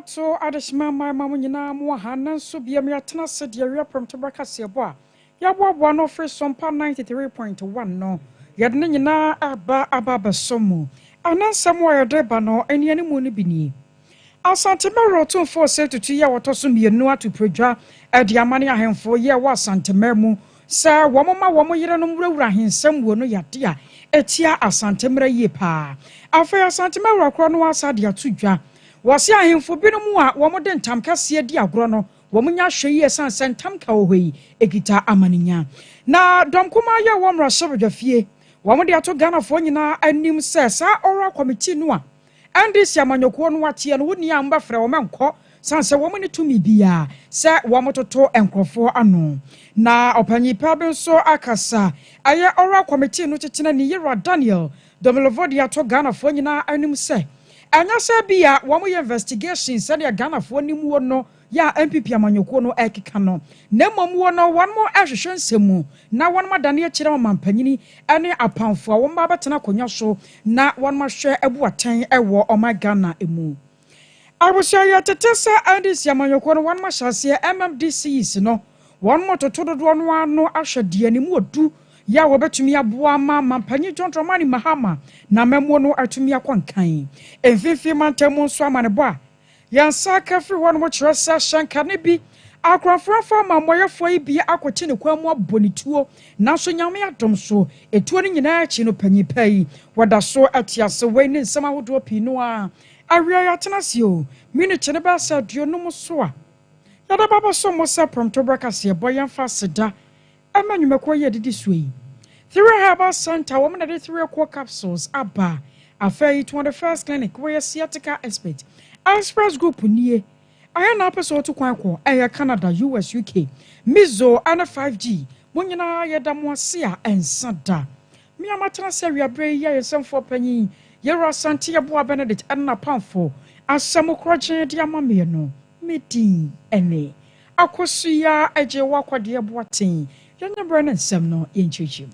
So adishma my mamuna mo hanan so be me atena se de area from tobaka sebo a ya boabo no free Sompa 93.1 no yede ne nyina aba somu anansam wo yede ba no eni ani mu no bini asante mero to for say tutu ye woto so mienu atu prodwa ade amane ahemfo ye wa asante memu sa wo mama wo mo yere no murawura hensam wo no yade a etia asante mera ye pa afa asante mero akro no asade atudwa wasi ahemfo binom a wo mo de ntam kase di agro no wo mo nya hwe yi esan sentam ka wo yi egita amaninya na domkoma ye wo mra shebdwafie wo mo de ato Ghana fo nyina anim se sa ora committee no a andi si amanyoko no watie no woni amba frɛ wo menko sanse wo mo ne tumi bia se wo mo toto enkrofo ano na opanyi pa bi so akasa aye ora committee no tetena ni Yera Daniel Domelovo de ato Ghana fo nyina anim se anya sabia wo mo investigation said ya Ghana fo ni mu no ya MPP amanyoko no ekeka no na mom wo no won mo ahwehwe nsemu na won madane a kire mampanyini ene apanfo wo mba betena konya so na won ma hwe abuaten ewo oma Ghana emu awosha ya tetesa andisi amanyoko no won ma hyase MMDCs no won mo totododo no ano ahwede ani mu odu ya wobetumi aboa ma mampanyi jontromani mahama na memo no atumi akwankan emfifi mantemu nso amanebo a yansa kafri won mo kyeresa shanka ne bi akranfrafo ma moyefo yi bi akote ne kwamu abonituo nanso nyame adom so etuo ne nyina achi no panyi pai wada so atiase we ne nsama hodo pino a awia ya tenase o minute ne ba sa duonum so a yada baba so mo sa promto brakase boyan fa seda amanyumeko ye didi suyi 3 herbal center woman at 3 core capsules aba afei 21st clinic where sciatica expert express group nie aya na person to kwan ko aya Canada US UK mizo and 5G munyina yeda mo ase a ensada mi amatena se wiabre ye yesemfo panyi Yera Santi Aboa Benedict and Pamfo asamo kroche dia mamie no medin ene akosuya eje wakwade boaten yanya brand nsem no yenchichi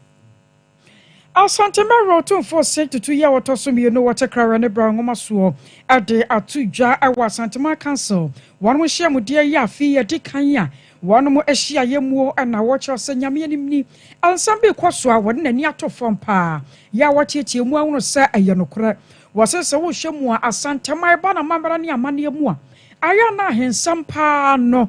Asante Mero to for say to 2 year otoso mi no water kra ne bra ngoma so ade atudwa ewa Asante Ma Council one mo hia mu de ya afi ade kan ya one mo ahia yemu na wo kyo se nyame anim ni ansam bi kwaso a won nani atofom pa ya wacheche mu awuno se ayenokre wasese wo hwe mu Asante Ma ba na mamra ne amane mu a aya na hensam pa no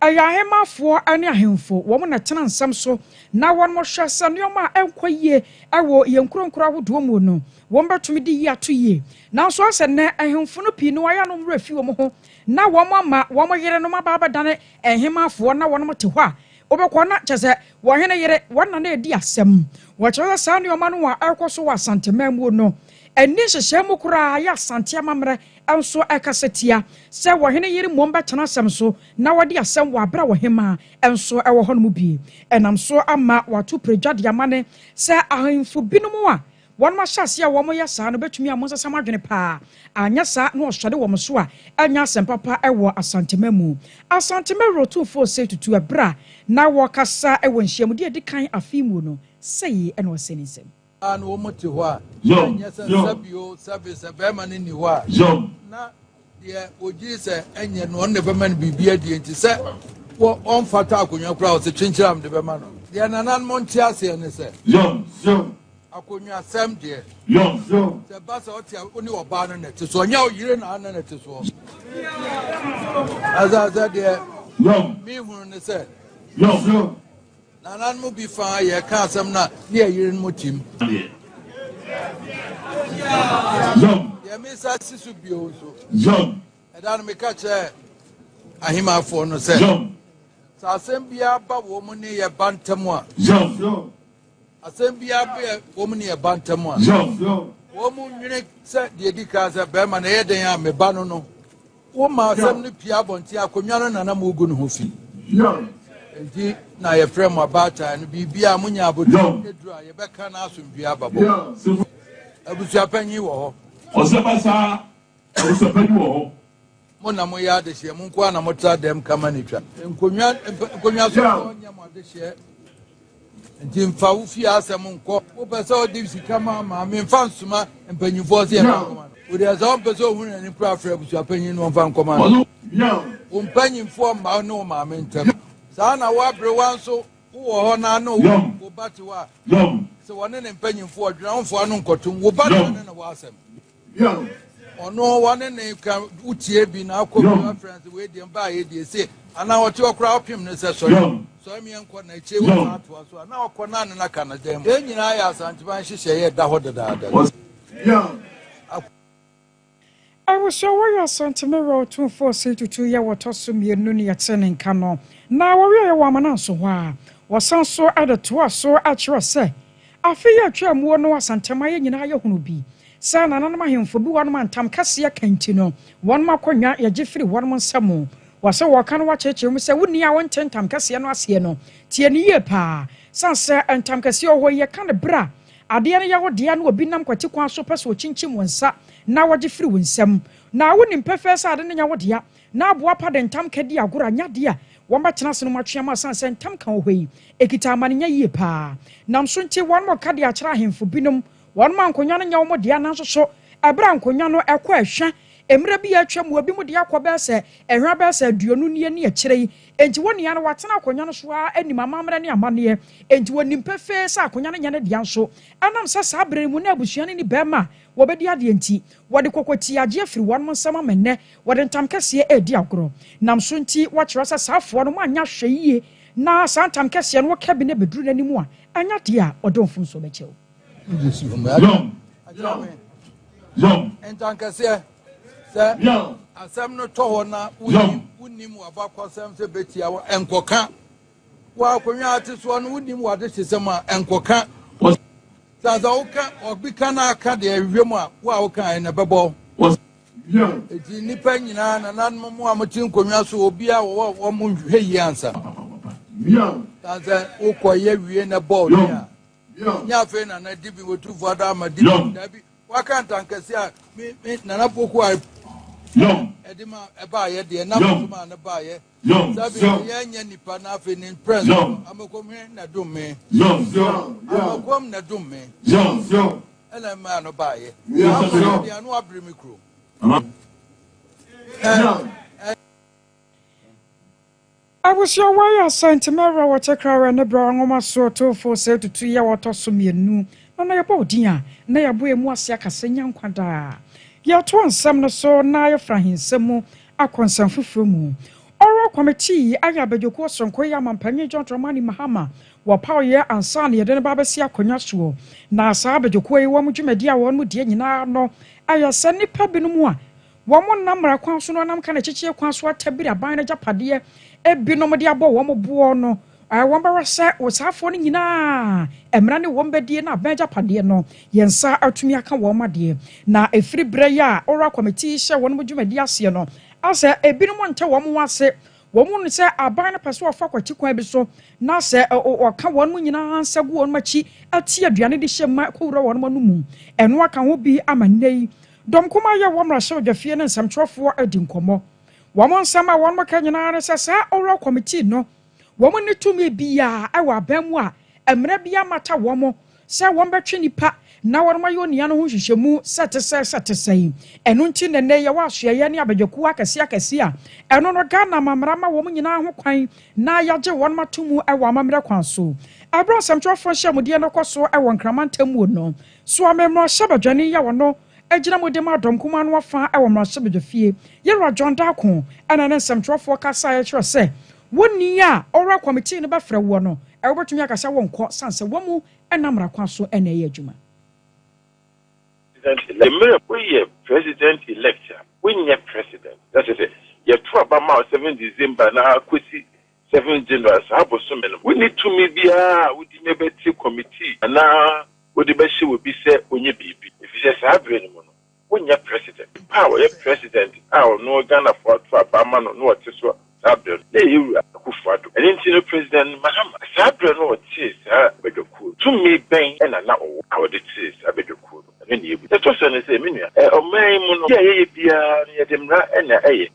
aya hemafo ane ahemfo wo mo na tena nsam so na won mo hwese neoma enkoyie ewo yenkronkro ahodo mu no won betumi di ato yie na so ase ne ahemfo no pi no aya no mra fi wo mo ho na wo mo ama wo mo yere no maba dane ehemafo na won mo te ho a obekọ na chese wo hene yere won na edi asem wo chese sa neoma no wa ekoso wa Asante Ma mu no eni hyehye mu kura ya Asante amamre enso ekasetia se wo hene yiri mo mbetena asem so na wodi asem wa bra wo hema enso ewo ho no mu bi enam so ama watu predwade amane se ahemfo binom a won ma hyase a wo mo yesa no betumi amonsasa madwene pa anya sa no ohwede wo mo so a anya asem papa ewo Asante Ma mu Asante Ma rotu fo se tutu ebra na wo kasa ewo nhyiamu de edikan afimu no sei eno senisem an wo mo te ho a anya sabio service bema ne ni ho a na ye oji se enye no on ne bema ne bibia die nti se wo on fata akonwa kura o se twenchiram de bema no de nanan mo nti ase ne se akonwa sam de se basa o ti oni oba no ne te so nya o yire na an ne te so azaza de mi hu ne se nanan mo bi fa ye ka asem na ne yire mo tim ya mi sa sisu bi o so edan me ka che ahima fo no se sa asem bia ba wo mo ne ye bantam a asem bia ba wo mo ne ye bantam a wo mo nwene se de di ka se be ma na ye den a me ba no no wo ma asem ne pia bonti akonwa no nana mo gu no ho fi Enti na ye frame abata no bibia munya abodu edura ye beka na asomdua babo. Abusua panyi wo ho. Osebasa abusua panyi wo ho. Mo na mo ya de hye mo nko na mo tra dem kama ni twa. Nkonwa so nya mo de hye. Enti mfa wo fi asem nko. Wo pese o de sika ma me mfa nsuma mpanyifo se ye kama. Wo de za on pese o hu ni kura fra abusua panyi no mfa nkoma. Wo mpanyifo ma no ma me ntem. Sa na wa bre wanso wo ho na no wo bati wa. So one ne mpanyimfo odwena wonfo anu nkotum wo bati na na wa asem. Ono one ne ka utie bi na akọ friends we dey ba ye dey say ana wote okra opim ne se so mi enko na eche wo ato so na okọ na na ka na dem e nyina ya asantiban hyehyɛ ye da ho dadaada. I was sure where Santimero 2462 ya watosu mienu ni yatene nkano. Na wari ya wamana so wa. Wasan so ada tuwa so achira se. Afi ya twa muo no asantema ye nyina ya hunu bi. Sa na nanama hemfo bi wanuma ntam kase ya kanti no. Wanuma konwa ya jefiri wanuma nsamo. Wasa wakano wa cheche mu se wuni ya wonte ntam kase no ase no. Tie ni ye pa. Sanse ntam kase ho ye kan bra. Ade ne ya wo de na obi nam kwati kwan so pese o chinchim wonsa. Na waje firi wonsam na wo nim pefesa ade nya wodea na aboa pa de ntam kadi agora nya de a won ba tena seno matwea ma san se ntam kan hoyi ekita amane nya yie pa nam so nti won mo kadi a kira hemfo binom won ma nkonwa no nya wo de na so so ebra nkonwa no ekọ ehwa emre bi ya twam obi mu de akọ se ehwa be se aduonu ne ne akire yi enti woni ya no watena akonwa no so a anim amamre ne amane enti wonim pefesa akonwa no nya ne de anso anam se sa abre mu na abusuane ni bema wobedi ade enti wode kokoti age afiri won nsama menne wode ntam kase edi agoro nam so nti wakira sa safo no anya hweyie na santam kase no kabi ne beduru nanimu a anya de a odonfo so bechew entam kase se asem no to ho na unim wabakosem se betia enkoka wa akonwa ate so no unim wade hyesema enkoka Saza oka obika na aka de awem a wa oka na bebo eti nipa nyina na nanom mu amotin konwa so obi a wo mo hwe yi ansa saza okoye wie na ball ya nya fe na na dibi wotufu ada ma dibi dabi waka ntankasi a na na poku a edima eba ye de na mo ma na ba ye sabi ye nya nipa na fe ni press amakom na dumme amakom na dumme ela ma no ba ye ya anu abri mikro Abusua waya Santimero watekra ne bra ngoma so to for say to ya watoso mienu na ya bodin a na ya bo emu ase akase nyankwada ya to nsam no so na ya frahinsemu akonsam fufuru mu oro committee aya bedwoko sonko ya mampanye John Dramani Mahama wa paw ye ansa na ye de ba besi akonya so na asa bedwoko yi wo mu dwumadi a won mu de nyina no aya sa nipa binumu a wo mo namra kwan so no nam kana chichie kwan so atabiri aban na japade ebinom de abo wo mo bo no won ba rasa osafo no nyina emra ne won badie na aban japade no yensa atumi aka wo made na efiri bre ya ora committee hye won mu dwumadi ase no asa ebinom nte wo mo wase wo mu se aban na pese ofa kwati kwan bi so na se oka won mu nyina ansa gu won machi ati aduane de hye ma kowura won manu mu eno aka ho bi amanei dom kuma ye wo mra hye dwafie ne nsamtrofo adi nkomo wo mo nsama won maka nyina ne se ora committee no wo mo ne tumi bia ewa abamu a emra bia mata wo mo se won betwe nipa na won mayo nia no ho hwehwemu setesei eno nti ne ye wa ahwe ye ne abadwaku akase a eno no Ghana mamra ma wo mo nyina ho kwan na yagye won matomu ewa amamra kwan so abro samtrofo hye mudie no koso ewo nkramantamu no so amemro hye badwane ya wono ejina modem adom kuma no afa ewo mrahye bedwafie ye ro John Dako ana ne samtrofo kasa ye kire se woni a ora committee ne ba frɛ wo no ewobetumi akasa wo nkɔ sanse wo mu enamra kwa so ena ye adwuma the president elect when you president that is it you to about 7 December na kwesi 7 January sabo so men we need to me bia we di mebeti committee na we di be hye we bi se onye bibi if you just have any mo when you president power you president no Ghana for to abama no what so sabio na you Akufuado. And then President Mahama. Sabra no tis, Bedoku. To me, bang, and I know how it is, Bedoku. That was an assembly. My mono, Yadimra,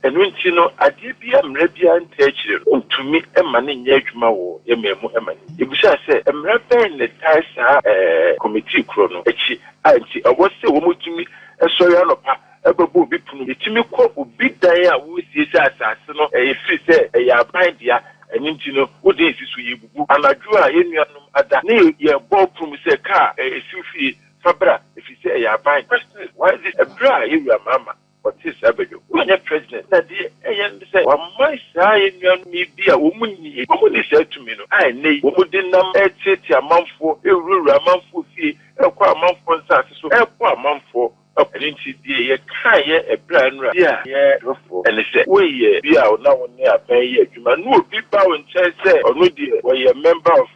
and when you know, I did be a Mrebian teacher to me a man in Yajmao, Yamemo Eman. If we shall say, a Mrebian, the Tasa committee chrono, I was a woman to me, a soyanopa. Ebabu bi punu etimi kɔ obi dan a wo sie sɛ asase no ɛyɛ sɛ ɛyɛ aban dia ɛne nti no wo de esi so yɛ bubu anadwo a yɛnuanom ada ne yɛ bɔ prum sɛ kaa esi fie fabra efi sɛ ɛyɛ aban question why is it ebra a yɛwura mama ɔte sɛ abɛdwo wɔnyɛ president na deɛ ɛyɛ sɛ wama saa yɛnuanom yi bi a wɔn mu nie wɔn de sɛ tumi no a ɛnɛ yi wɔn de nam ɛtete amanfoɔ ewurawura amanfoɔ fie ɛkɔ amanfoɔ nsaase so ɛkɔ amanfoɔ Apparently, the Kaya, a brand, yeah, and they said, we be out now near pay you man, no people and say, or no dear, or a member of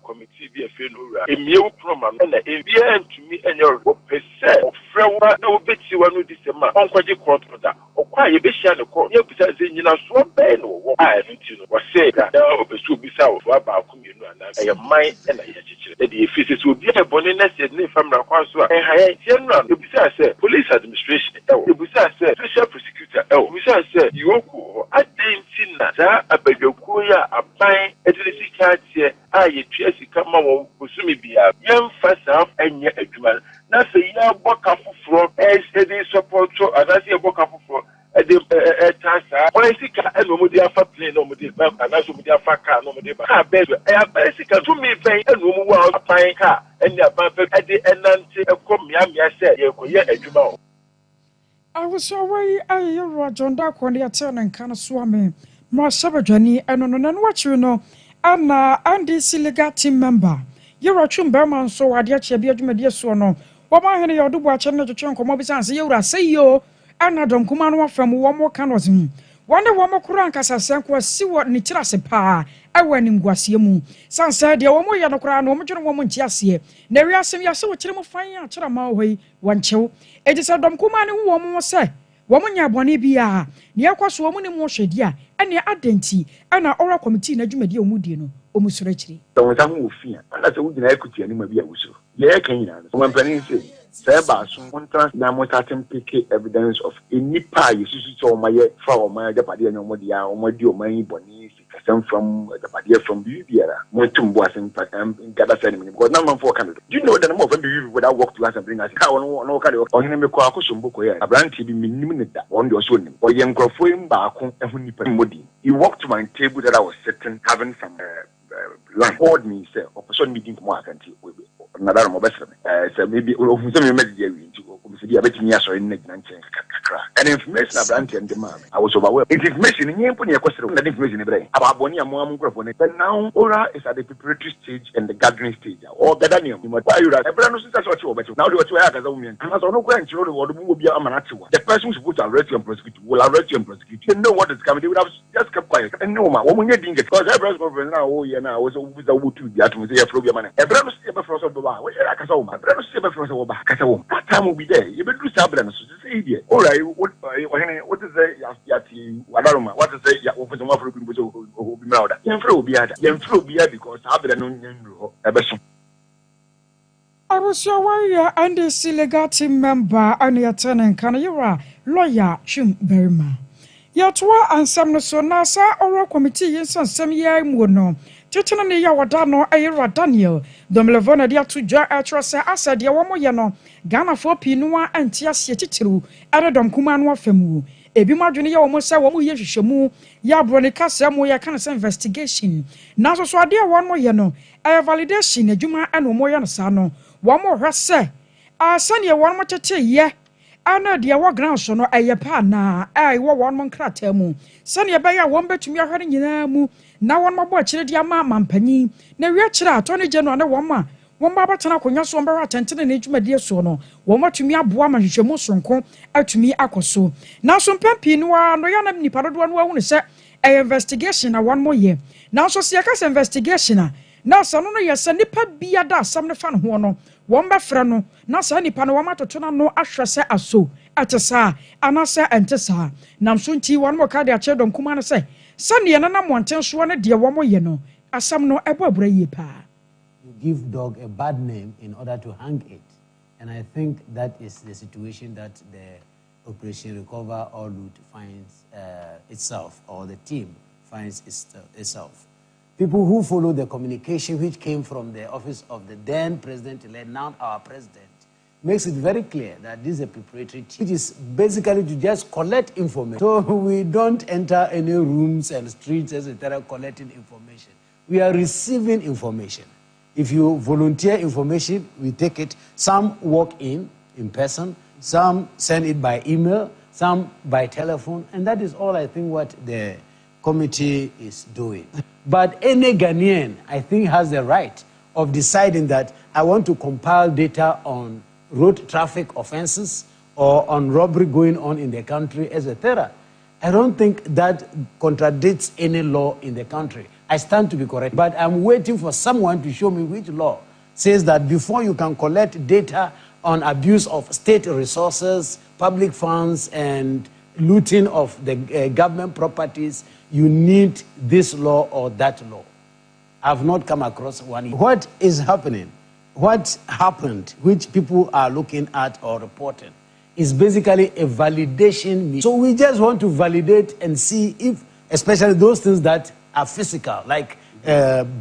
committee be a funeral, a meal program, and a VM to me and your percent of Frewa, no bit you want to December, Uncle Court for that, or quite a bit the court, you besides in you know, so bad or what I don't know, was say that now of a soup be south, about community, and I am mine and I the officers will be a bonus and if I'm not quite so, and I general, you besides police administration, special prosecutor, besides Yoko, I didn't see that a Bedokuya, a pine, a card here, I come on, Kusumi be a young fast up and yet a human. That's a young walk up for as they support, and I see a walk up for. Why is it a no for plane, no more, and that's what they are for car, no more, car better. Basically, to me, and no more a fine car, and the above at the end of Comiami, I said, you're I was away a John Dark on the turn and kind of swimming. More Sabajani, and on what you know, and this illegal team member. You're a chum Berman, so I did be a media so no. What my honey, or do watch another chunk of Mobisans, you say yo. Ana dom kumano from one more canwasm. Wonder one more Kurankas as Sanqua see what Nitrase pa. I went in Guasiamu. San said, the woman Yanokran, woman woman Jassier. Neria sem ya so chimo fine chama way, one chill. It is a dom kumano woman was say. Woman ya bonibia. Near quas woman in Washadia, and your identity, and our oral committee in a Jumedio Mudino, almost richly. Don't have fear, and that's a wooden equity and maybe a whistle. Yeah, can you? When Penny said. Seba soon na mo starting pick evidence of any pie you see to my for my deputy and modia or my dio my boni some from the party from Bibiera mo tumbo as in gather ceremony because number 4 candidate. Do you know the number of people without work to us and bring us how no kind of on him ko akoso mboko ya abranti bi minimum da on the so nim or yen crofo imba ko ehun nipa modi. He walked to my table that I was sitting having some lunch. Called me say opposition meeting mo akanti another mobile so maybe some message and information about and demand. I was overwhelmed. Information in your question that information about Bonia Moamcrophone. But now Ora is at the preparatory stage and the gathering stage. Or the Daniel, you might buy you a brand new what you but now do what you have as a woman. And as no grand children will be a Manatu. The person who put arrest you and prosecute will arrest you and prosecute. You know what is coming. They would have just kept quiet. And no man, woman, you didn't get because every conference now, oh, yeah, now was with a wood to the atmosphere of your money. A brand new step across the bar. A brand new step across the bar. That time will be there. You better do something. All right, what is the Yati? What is the Office of African people who be murdered? Yemfro be because I have no ever. I was your warrior and this illegal team member and your tenant Canayura, lawyer Chum Berima. Yatwa and some so Nasa or committee in some year mono. Titanani Yawadano, Ayra Daniel, Domlevona dia to Jar Atrasa, Asa dia Wamoyano, Ghana for Pinua and Tia Sietiru, Adam Kumanwa Femu. Ebima Junior almost said one more Yeshamu, Yabronica Samu Yakan's investigation. Now so I dear one more yano, a validation, a Juma and Moyan Sano, one more Rasa. I send you one more ye. I know dear what ground so no a yapana, I wa one mon cratemu. Send your bayer one bet to me a hurting yamu. Now one more boy, Chidia Mamma Penny, Neria, Attorney General, and a woman. One Baba Tanaco, Somba, attention and age, my dear sono. One more to me a boama, Jamusonco, out to me Akoso. Now some Pempi, no, Yana Nipado, one woman said, a investigation a one more year. Now so Siakas investigation. Now Sanono, yes, and Nipa Biada, some the fan hono. One Bafrano, Nasa Nipanoma to turn no Asha aso, at a sa, Anasa and Tessa. Now soon tea one more card, their children, Kumana say. Sunday and Nana Mountains one a dear woman, you know, as some no ever bray pa. You give dog a bad name in order to hang it. And I think that is the situation that the Operation Recover or Loot finds itself, or the team finds itself. People who follow the communication which came from the office of the then president-elect, now our president, makes it very clear that this is a preparatory team, which is basically to just collect information. So we don't enter any rooms and streets, etc., collecting information. We are receiving information. If you volunteer information, we take it. Some walk in person, some send it by email, some by telephone, and that is all I think what the committee is doing. But any Ghanaian, I think, has the right of deciding that I want to compile data on road traffic offenses or on robbery going on in the country, etc. I don't think that contradicts any law in the country. I stand to be correct, but I'm waiting for someone to show me which law says that before you can collect data on abuse of state resources, public funds, and looting of the government properties, you need this law or that law. I've not come across one. What is happening, what happened, which people are looking at or reporting, is basically a validation. So we just want to validate and see if, especially those things that are physical, like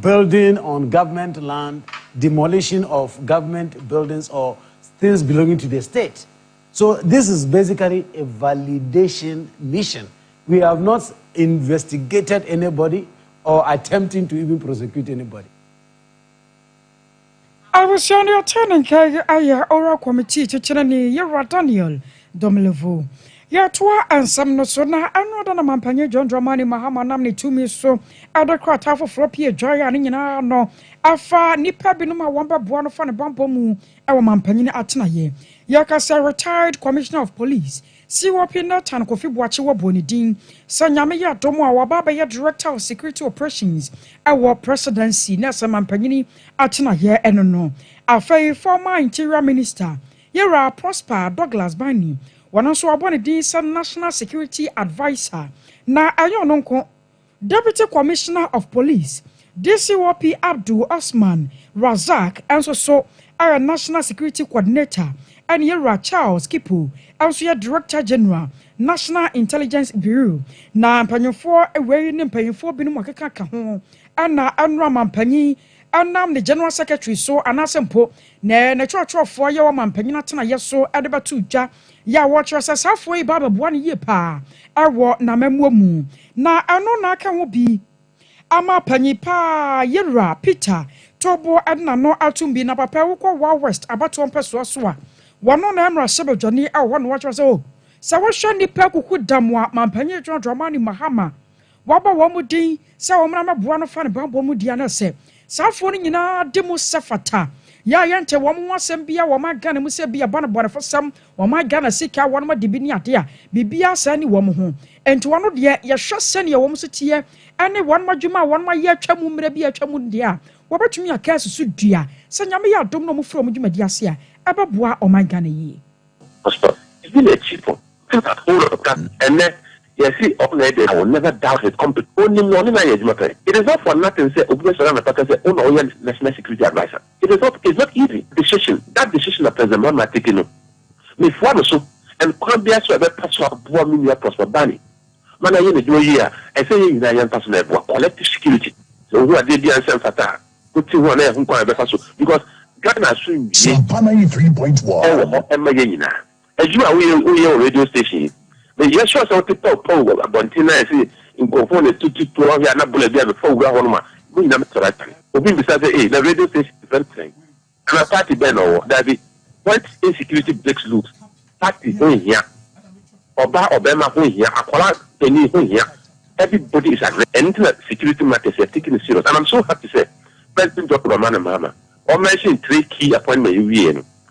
building on government land, demolition of government buildings, or things belonging to the state. So this is basically a validation mission. We have not investigated anybody or attempting to even prosecute anybody. I was on your turning Kaya oral committee to Chenani, Yara Daniel Domelevo. Yatwa and some no so na another Mampany John Dramani Mahama Namni to me so other crowd half of floppy joy and no afa nipa binuma wamba buano fan bambomu our Mampany Atinaye. Yakasa retired commissioner of police. Si wapina tan kofi buachi wa bonidin. Sanyame ya domo awababa ya director of security operations. Our presidency nesa Mampany Atinaye enono. Afa former interior minister. Yera Prosper Douglas Bani. One also abone di national security advisor na ayononko deputy commissioner of police DCOP Abdul Osman Razak and so our national security coordinator and Yera Charles Kipu also your director general National Intelligence Bureau na mpanyofo ewe ni mpanyofo binu makeka ka ho ana anra mampanyi anam the general secretary so anasempo na churchofo ye wa mampanyi na tena yeso edebatu dwa ya watch sasafo e baba buane ye pa ewo na mamuamu na ano na aka ho bi ama panyi pa Yera Peter tobo adna no atumbi na papa wo wa west abato mpeso so a wono na emra sebedwani a wo no watch so sa wo hwe nipa kuku damwa mampanyi Dramani Mahama waba wo mudin sa wo mra maboa no fa ne bambo mu dia na se safo ni nyina demu safata ya yente wo mo asem bia wo magana mu se bia bana bana fosam wo magana sika wo no de bi ni ade a bibia sa ni wo mo ho enti wono de ye hwe sene wo mo so tie ene wo madwuma wo no ye atwa mu mra bi atwa mu de a wo betumi aka susu dua se nyame ya dom no mo fro mo dwuma di ase a ababoa o magana yi it's been a cheap one and then you see, I will never doubt his competence. It is not for nothing. Say, national security advisor. It is not. It's not easy. Decision. That decision that President Mahama taken. Me for so and come be so about passport 4 million prosper bani. Man, I do here. I say you na young person collective security. So who are they being sent fata? Put you one there who come be so because Ghana swim. Sompa 93.1. Oh, Emma Yenina. As you are we radio station. But yes, sure, some people about Bontina, I see in Conform to 12 years, not bullet there before we are on. We never correct. We besides the radio station is very thing. And a party then or that be what insecurity breaks loose. Party going here. Obama going here, Aquala Penny going here. Everybody is agreed. Anything that security matters are taking it serious. And I'm so happy to say, President Dr. Mahama, or mentioning 3 key appointments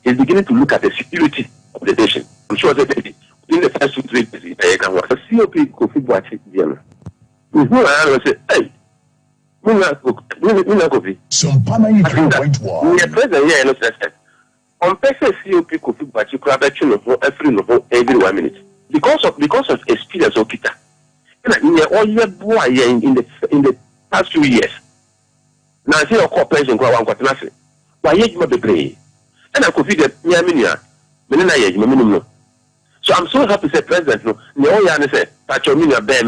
is beginning to look at the security of the nation. I'm sure that in the first 2 3 days, I can watch a COP Kofi Boachi Diana. We say, hey, Kofi. Sompa 93.1. We are present here in the on person COP Kofi Boachi Krabachi every 1 minute. Because of experience of Kita. all your boy in the past 2 years. Now see your corporation grow one quarter nothing. Why yet you be pray? And I could feed the Yaminia, minimum. So I'm so happy to say president no Yana say Patromina bear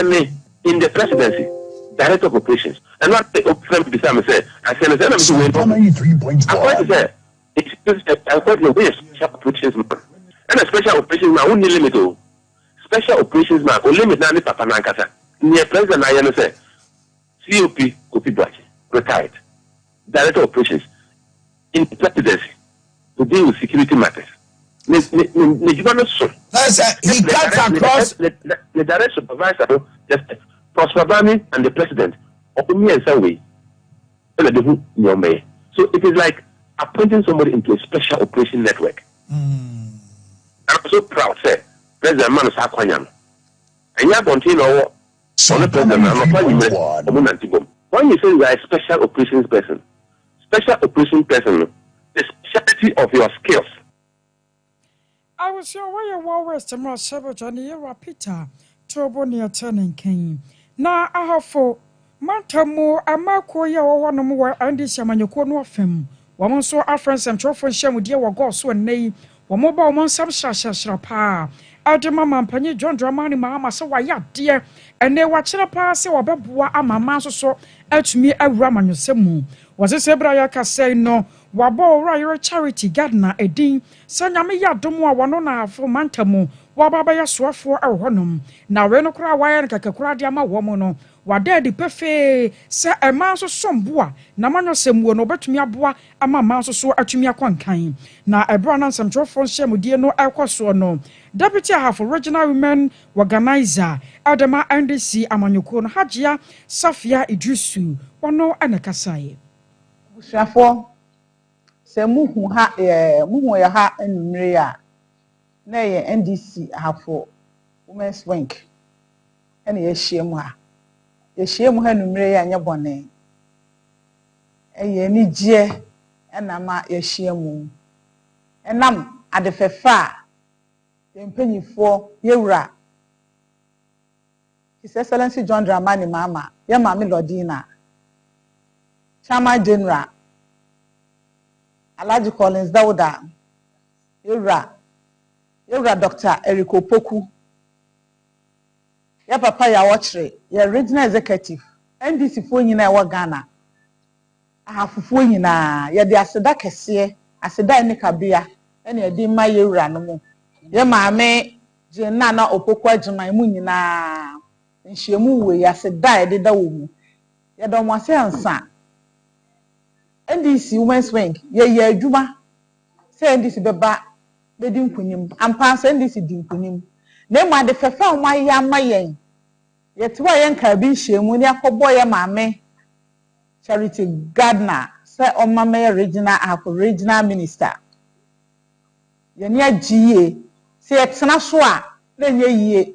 me in the presidency, director of operations. And what the open beside me say, I said I'm going to say I'm quite the way special operations man. And a special operations man only limit to special operations man or limit nani papa nankasa. Near president I say COP Kopi Black retired. Director of operations in the presidency to deal with security matters. He cuts across the direct supervisor, just Prosper Bami and the president, open me in some way. So it is like appointing somebody into a special operation network. I'm so proud, sir. President Manu Sakwanyam. And you continue on the president. When you say you are a special operations person, the specialty of your skills. I was your way of war west and Ross Savage and the Peter, Turbo near turning king. Now I have for Mantamo, a Marco, or one more, and this Yamanyoko of him. Woman saw our friends and trophy shame with your gods one nay, one mobile one some shasha. Adamama Penny John Dramani Mamma, so why, dear, and they watch a pass or Babua, and my master so at me a Raman Semu. Was it Sebrayaka say no? Wabo Raya charity gardener a ding, Sanyami Yadomo Wanona for Mantamo, Wababa Swaf for a honum. Now Renokra Wire and Kakakradiama womono, Wade de Pefe, Sir a mouse of some bois, Namano Semu no bet me a bois, and my mouse so at me a quankain. Now a brown and some trophy shame dear no aquaso no. Deputy half original women organizer, Adama NDC Amanyukon Hajia, Safia Idrisu, Wano and a Kasai. Bushafo se muhu ya ha enumre ya na ye NDC hafo women's wing ene ye hyiemu ha enumre ya nya bone eye ni gie ena ma ye hyiemu enam adefefa ye mpanyifo yewura His Excellency John Dramani Mama ye Mami Lodina Chama General Alaji Collins Dauda Yura Dr. Eriko Poku ya papa ya watchre ya regional executive NDC fo nyina e Ghana ahafufo nyina ya de aseda kese aseda ne kabia ene ya di ma yura no mu ya maame Jenna na Opoku agyeman mu nyina nhyiemu we ya aseda e de da wo mu ya do mo ase ansa NDC Women's Wing ye adwuma say NDC beba bedi nkunim ampansa NDC di nkunim na ma de fefa o ma ya mayen ye twa ye nka bi hyiemu ne akobo ye maame charity gardener say o mama regional minister ye ne agie say etena so a na nye yie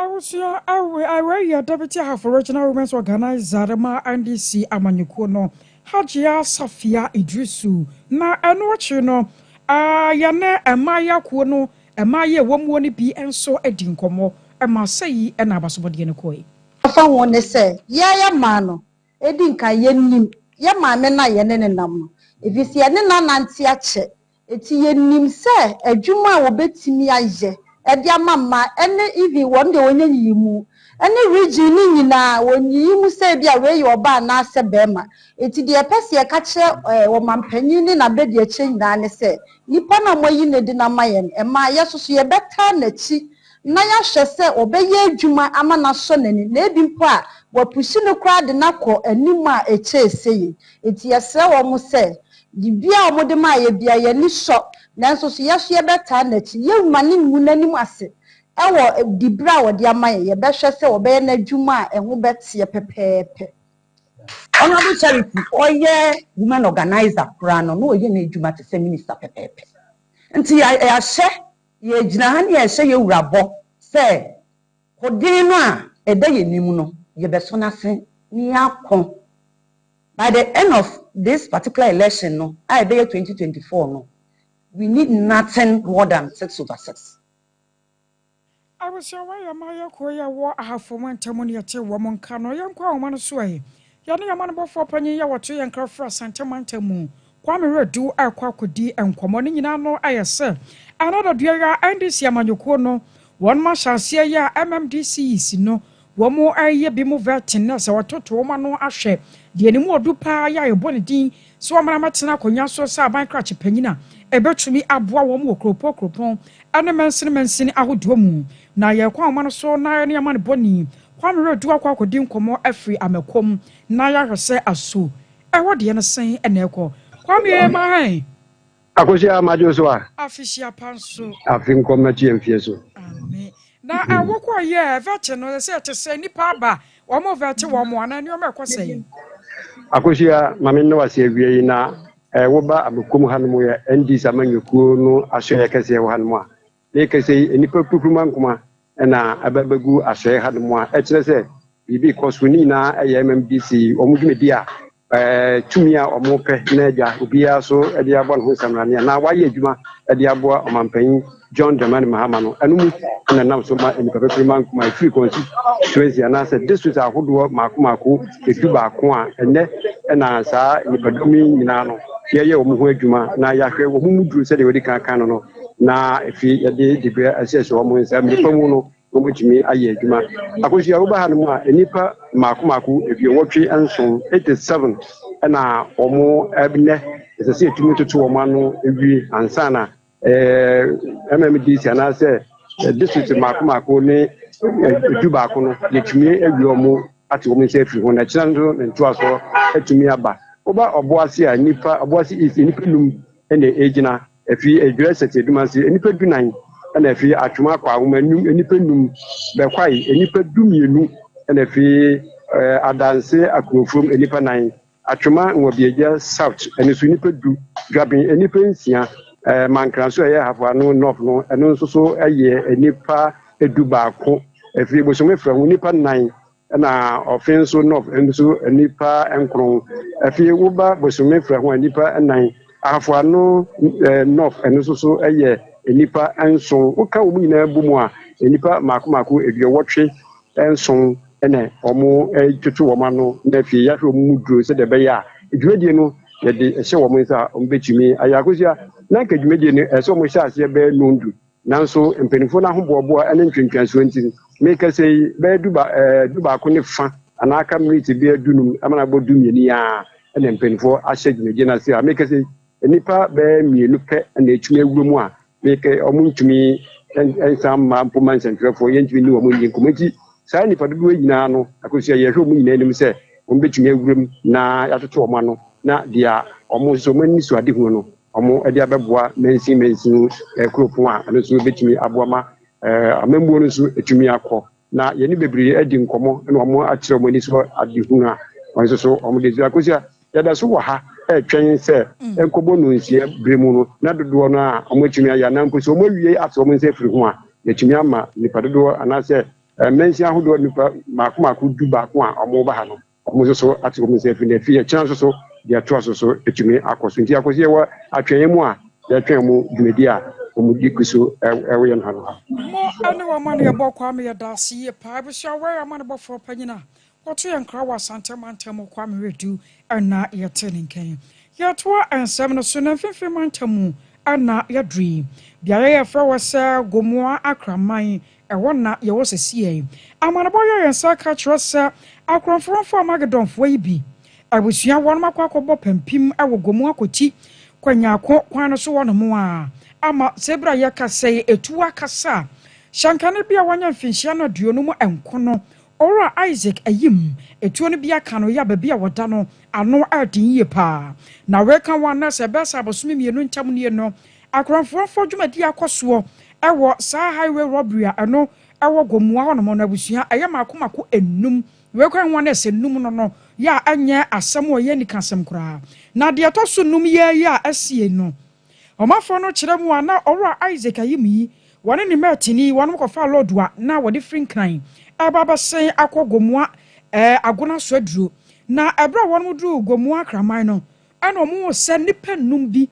I was your deputy half original women's organizer, Zarema NDC Amanyukono, Hajia Safia Idrisu, na Anochino, Yana, and Maya Kuono, and Maya Womwoni be and so Edin Como, and Marseille and Abasabodi and Koi. I found one they say, ya mano, Edin Kayen, ya mamma yen nam. If you see any nantiache, it's yen nim say, a Juma will bet me aje. Edia mama ene ivi wonde wonye yimu ene region ni nyina wonye yimu se bia we yo ba na se bema eti de pese e ka kire wo mampanyin ni na be de eche nyina ne se nipa na moyi ne de na mayen e ma yesoso ye beta na chi na ya hwe se obeye adwuma ama na so nani na ebi mpo a wo pushi no kra de na ko anim a eche eseye eti yesre wo mo se dibia wo de ma ye bia ye ni so nanso so yeso ye beta na chi ye mani mu nanim ase ewo dibra wo de ama ye be hwe se obeye na adwuma a eho bete pepepe Honorable Charity oye women organizer krano no oye na adwuma te se minister pepepe nti ya hye ye gina ha ne ya hye ye wurabo se kodin no a eda ye nim no ye be so na se ni akon by the end of this particular election no I be 2024 no we need nothing more than 6/6. I was away a Maya Koya war a half for 1 time when you tell woman can or young Quaman sway. Yanni a man about 4 penny or 2 and Crafra Santa Mountain. Kwame do a quackudi and Quamoni in no I say. Another dear and this Yamanukono. One man shall see ya MMDC is no. One more a year be moved vetting or to woman no ashe. The anymore do pa ya a bonity. So I'm a matina conyaso sa by cratch penina. A betumi aboa wo mo kropon ane mensin ahodo mu na ye kwa man so na ne man boni kwa me redu akwa akodi nkomo afri amakom na ya hwese aso e wo de ne sen ene ekọ kwa me ma han Akosia majoso a afisia panso afin komati emfie so amen na awokọ ye vete no se nipa aba wo mo vete wo mo ana ne o me kwese Akosia mame no wase awie na woba amakom hanom ye ndi samanyukuo no asoye kese wo hanom a le kese enipa pupuma nkoma na ababagu asoye hanom a ekire se bibi kosuni na MMDC omudwumedi a tumia omope na eja obia so e dia bo no samrane na waye adwuma e dia bo omampan John Dramani Mahama no anumu na nam so ma enipa pupuma nkoma free constituency na se district ahodo makomako eduba ko a enne na sa nipadomi nyina no ye omo adwuma na yahwe wo muduru se de wodi kan no na efi ye de dibe asese wo mo nsa nipa mu no wo timi aye adwuma akosia wo ba ha no a nipa makomako ebi wotwe anson 87 na omo abne se etumi toto wo ma no ewi ansana MMDC na se district makomako ne eduba ko no yetumi ewi omo ati wo nse fi ho na chando nto aso etumi aba oba oboase a nipa oboase is nipa num ene ejina efi edwere sete dumase nipa dunan ene efi atwuma kwa womanum nipa num bekwai nipa dumienu ene efi adanse akrofom nipa nan atwuma nwobieja south ene so nipa du dwabin nipa nsia mankranso eye hafano north no eno nso so eye nipa eduba ko efi bosome fra nipa nan na offenso north enso nipa enkron afi woba bosome fra ho nipa nan afano north enso so eye nipa enso woka wo nyina bumu a nipa makomako eduwotwe enso ene omo tutu wo ma no na fi ya hwe mu duro se de be ya edwumadie no ye de ehye wo mo nsa o mbetumi ayakosia na ka edwumadie no ehye wo mo hye ase be nondu nanso mpenifo na hobobo ene ntwentwanso nti make say be duba ko ne fa anaka minute be adunum amana bodu mieni ya ene mpenifo ahye edwumadie na se make say nipa be mienu pe na etumi awumu a make omo ntumi ensam ma mpoma sentrefo ye ntumi ni wo mo nyi komati saa nipa dodo nyina no akosia ye hwe mu nyina nim se won betumi awuram na yatoto omo no na dia omo so mani so ade hu no omo ade abeboa mensin kropon a no so betumi aboama amembuo no so etumi akọ na ye ni bebre adi nkomo na omo akire omo ni so ade hu a onso so omo de akosia ya da so wo ha twen se enkobo no nsie bremu no na dodo no a omo etumi aya na mpo so omo wie ato omo nse firi hu a etumi ama nipa dodo anase mensi ahodo nipa makomako duba ko a omo ba ha no omo so ati omo se fine fi chance so dia to so etumi akoso nti akoso ye wa atwen mu a ya twen mu dwumedi a omo dikuso ewe yan ha no mo ane wa man ye bokwa me da sie pa bi sha wa man bofo panyina woto ye nkra wa santa mantam kwa me redu ana ye teninken ye to ansam no so na mfimfim mantam ana ye dream bia ye fra wasa gomoa akraman ewona ye wo sesie amanabo ye yensa ka kyeresa akronfronfo magedonfo yi bi abusua won makwakobo pampim ewo gomoa koti kwanyako kwan so won mo a ama sebra ye kasei etu akasa shankane bia wanya mfinhia no duonu mu enkono ora Isaac ayim etu no bia kano ya babia woda no ano adin ye pa na we kan wana se besa bosumi mienu ntam ne no akronfronfo dwumadi akoso ewo sa highway robbery ano ewo gomoa hono na abusua ayamakomako enum we kwan wana se num no ya anye asem o ye nikasem kura na de to so num ye ya asie no omafo no kire mu ana ora Isaac ayimi wone ni matini wone ko fa lodwa na wode frinkran ababa sen akogomoa agona so aduro na ebra wone duru gomoa kraman no ana omo se nipa num bi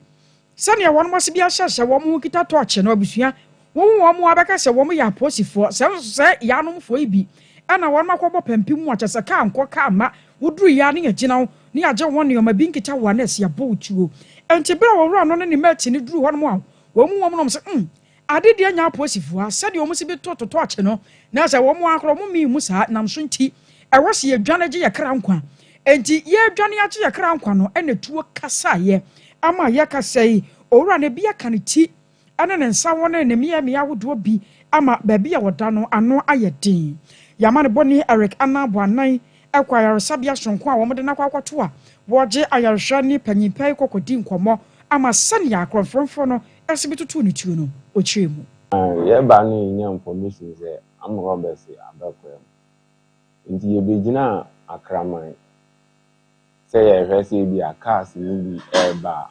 sani ya won mo se bia hyehye wo mo kita torch no abusua wɔn abɛka sɛ wɔn yɛ aposifoɔ sɛ yanomfoɔ yi bi ɛna wɔn akɔbɔ pɛmpem mu akyɛ sɛ kaa nkɔ kaa ma woduru ya ne yɛgyina wo ne yɛagye wɔn nneɛma bi nkita wɔ na ɛsi abɔ otuo ɛnti bere a wɔwura no ne mɛti ne duru hɔ nom a wɔn nom sɛ ade deɛ nya aposifoɔ sɛdeɛ wɔn si bi totɔ akye no na sɛ wɔn akɔrɔ wɔn mi mu saa nam so nti ɛwɔ si yɛdwane gye yɛkra nkwa enti yɛdwane agye yɛkra nkwa no ɛna tuo kasa yɛ ama yɛkasa yi owura ne bi aka ne ti ɛne ne nsa wɔ ne mmea ahodoɔ bi ama baabi a wɔda no ano ayɛ den yama ne bɔne Eric Anabo anan ɛkɔ ayaresabea sonko a wɔn de nakɔ akɔto a wɔgye ayarehwɛ ne panyimpa kɔkɔdi nkɔmmɔ ama sɛnea akorɔmfoɔmfoɔ no ɛse bi tutu ne tuo no ɔkyerɛ mu yɛba no yɛnya information sɛ amrɔbɛs abɛkɔɛ mu nti yɛbɛgyina akraman sɛ yɛhwɛ sɛ bi a cars no bi ɛreba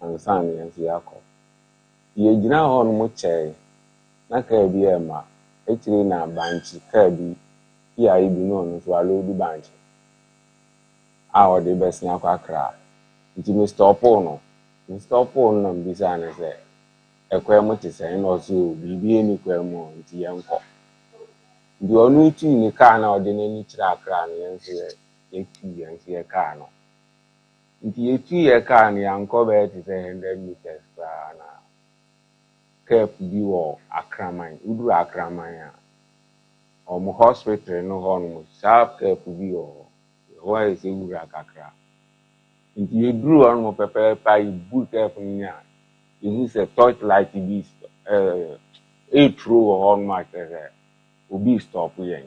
ansa ne yɛnso yɛakɔ yɛgyina hɔ no mo kyɛe na kaa bi ɛma ɛkyire na bankye kaa bi PI bi no no so alodu bankye a ɔde bɛsen akɔ akra nti me stopo no na mbisa ne sɛ ɛkwan mu te sɛ na ɔso biribi ni kwan mu nti yɛnkɔ nti ɔno tu ne kaa na ɔde n'ani kyerɛ akra no yɛnso yɛtu yɛnso yɛ kaa no nti yɛtu yɛ kaa no yɛnkɔ bɛyɛ te sɛ 100 meters koraa na kɛp bi wɔ akraman uduru akraman a ɔmo hospital no hɔ no sharp kɛp bi wɔ hɔ ayɛ sɛ wura kakra nti yɛduru hɔ no pɛpɛɛpɛ yɛbu kɛp no nya yɛhu sɛ torch light bi ɛturo wɔ hɔ no akyerɛ sɛ obi stop yɛn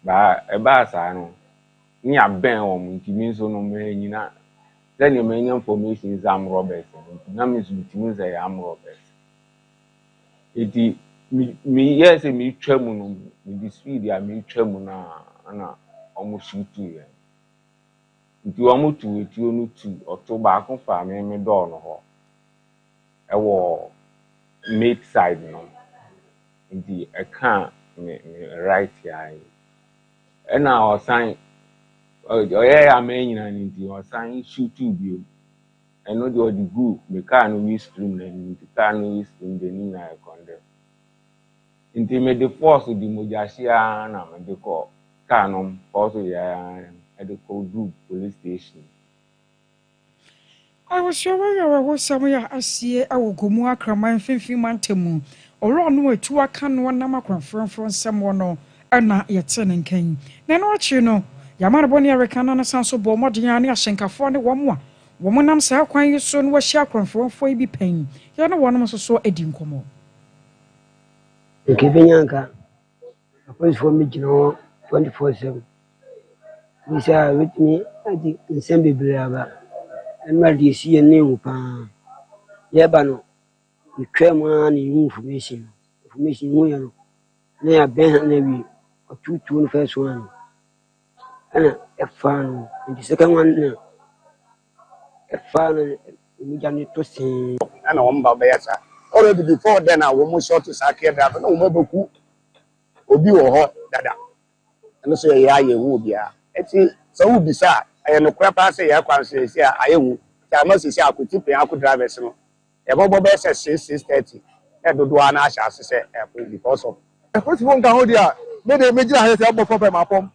ɛbaa saa no ne abɛn wɔ mo nti mi nso no mmerɛ nyina sɛdeɛ manya information sɛ am Roberts nti na me nso metumi sɛ yɛ am Roberts nti meyɛ sɛ metwa mu no mede speed a metwa mu no ana ɔmo shoot yɛn nti ɔmo tu etuo no tu ɔto baako fa me dɔɔ no hɔ ɛwɔ mid side no nti ɛka me right eye ɛna ɔsan ɔyɛ ama nyina ne nti ɔsan shoot bio ɛno de ɔde gu me car no windscreen na nti car no windscreen de ni na ɛkɔnde nti me de force di mojahyia na me de kɔ car no force yɛ ɛde kɔ du police station I was sure we were somewhere asie awo gomu akraman finfin mantemu ɔrɔ no atu aka no na makronfron nsɛm wɔ no ɛna yɛte ne nkan na no akyi no yamare bɔne Eric na sanso bɔ mɔden ne ahyenkafoɔ ne wɔn a wɔn nam saa kwan yi so no wɔhyia akronfronfoɔ yi bi pɛn yɛ no wɔn nso so adi nkɔmɔ nkebenyanka apolisifoɔ mi gyina hɔ 24/7 bisa wetumi adi nsɛm bebree aba ɛnma de esi yɛ ne hu paa yɛba no metwa mu a ne information hu yɛ no na yɛ bɛn na wi ɔtutu no first one ɛna ɛfa no nti second one na ɛfa no mu gya ne to sen ɛna wɔn ba bɛyɛ saa already before then a wɔn short sakɛ da na wɔn bɛku obi wɔ hɔ dada ɛno so yɛ ayɛ hu obiara ɛti sɛ wo bisa ɛyɛ no kora pa sɛ yɛ kwan sɛ si a ayɛ hu sɛ ama sisi akoti pe akɔ drivers no yɛbɔbɔ bɛyɛ sɛ 6:30 ɛ dodoɔ na ahyɛ ase sɛ ɛkɔ because of ɛkɔsifo nka ho dia me de me gyina ha sɛ ɛbɔ fɔpɛ mapɔm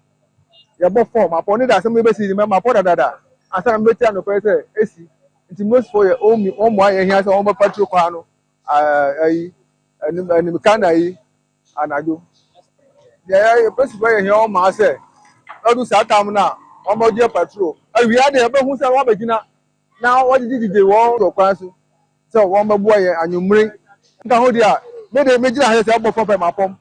yɛbɔ fɔ mapɔm ne da sɛ me bɛsi me mapɔ dadada asa na me tia no kɔ sɛ esi nti most for yɛ omi wɔn mo ayɛ hia sɛ wɔn bɛ patrol kwa no ayi anim kana yi anadwo yɛ ɛkɔsifo yɛ hia wɔn ma sɛ ɔdu saa tam na wɔn bɛ gye patrol awia de ɛbɛhu sɛ wɔn abɛgyina na wɔde gyigye wɔn wɔ kwan so sɛ wɔn bɛboa yɛ anwummere nka ho dia me de me gyina ha sɛ ɛbɔ fɔpɛ mapɔm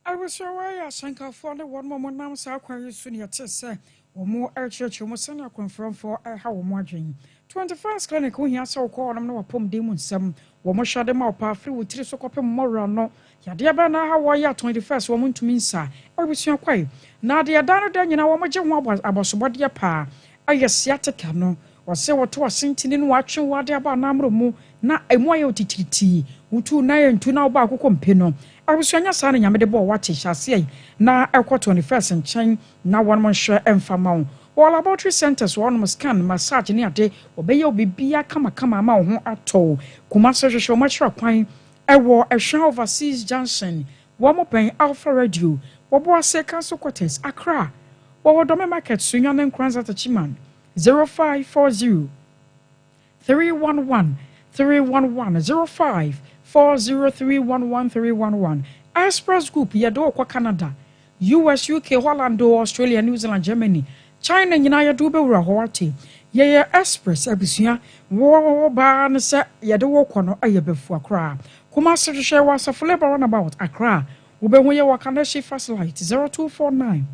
I was sure I asankafo ne wɔn mo nam saa kwan yi so ne yɛte sɛ wɔn ɛkyerɛkyerɛ mo sɛ na akɔmfrɔmfo ɛha wɔn adwen 21st clinic wo hia sɛ wokɔ wɔn na wɔpɔm dem nsɛm wɔn hwɛ ma ɔpa afiri wo tiri so kɔpem mmɔwura no yadeɛ bɛ na ha wɔyɛ 21st wɔn ntumi nsa ɛbusua kwae na adeɛ da no da nyina wɔn gye ho abɔsobɔdeɛ paa ɛyɛ sciatica no wɔsɛ wɔto asentini no wɔatwe wɔade aba anamro mu na emu ayɛ otitiriti wotu na yɛ ntu na ɔba akokɔ mpe no abusuanya saa ne nyame de bɔ wɔate hyase na ɛkɔ 21st nkyɛn na wɔn nhwɛ ɛmfama wo all laboratory centers wɔn scan massage ne ade ɔbɛyɛ obibia kama ma wo ho atɔ kuma sɛ hwehwɛ ɔmakyerɛ kwan Ewo Eshan Overseas Junction, Wamopen Alpha Radio, Waboase Council Quarters, Accra, Wawadome Market, Sunyan and Kranzata Chiman, 0540 311 311 0540 311 311. Express Group, Yado kwa Canada, US, UK, Holland, Australia, New Zealand, Germany, China, United Dube Rahawati. Ye Express Abisia, war ban set Yado Kono Ayabefu Accra. Kumasi to share was a full about Accra. Ube Waya Wakanda She Fast Light 0249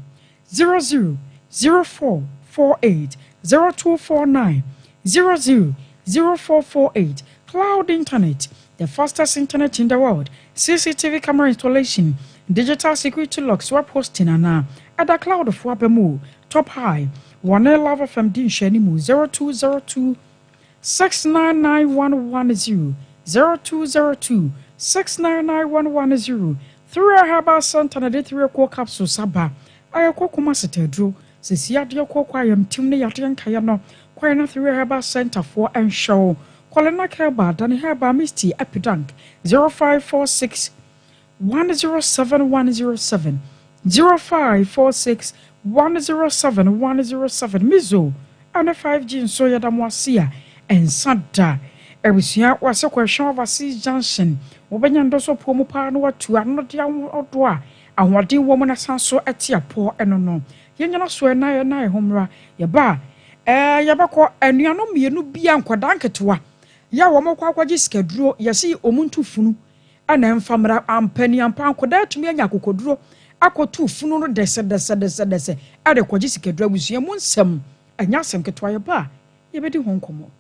000448 0249 000448. Cloud Internet, the fastest internet in the world. CCTV camera installation, digital security locks, web hosting, and other cloud of Wabemu, top high. One Love FM Din Shenimu 0202 699 0202 699 through a Herbal Center and the 3 o'clock capsule Saba. I Kokuma Setedro, says Yadia Kokwayam Timney Yatian Kayano, Quina 3 Herbal Center for and show. Colena Kerba, Danny Herba Misty Epidank 0546 107 107 0546 107 107 Mizo and a 5G in Soya Damwasia and Santa. Everything was a question of Overseas Junction. Obenyandoso Pomupa no to another odwa. And what the woman as so at your poor and no. Yana swear na homra. Yaba. Yabako and Yano me no be unquadanketua. Ya wamokwa skedro yasi omuntu funu. Ana famra ampeni ampan koda tumi anya kokodro. Akotu funu no dese ade kwaji sikedro abusua mu nsem anya asem ketwa yaba. Yebedi honkomo.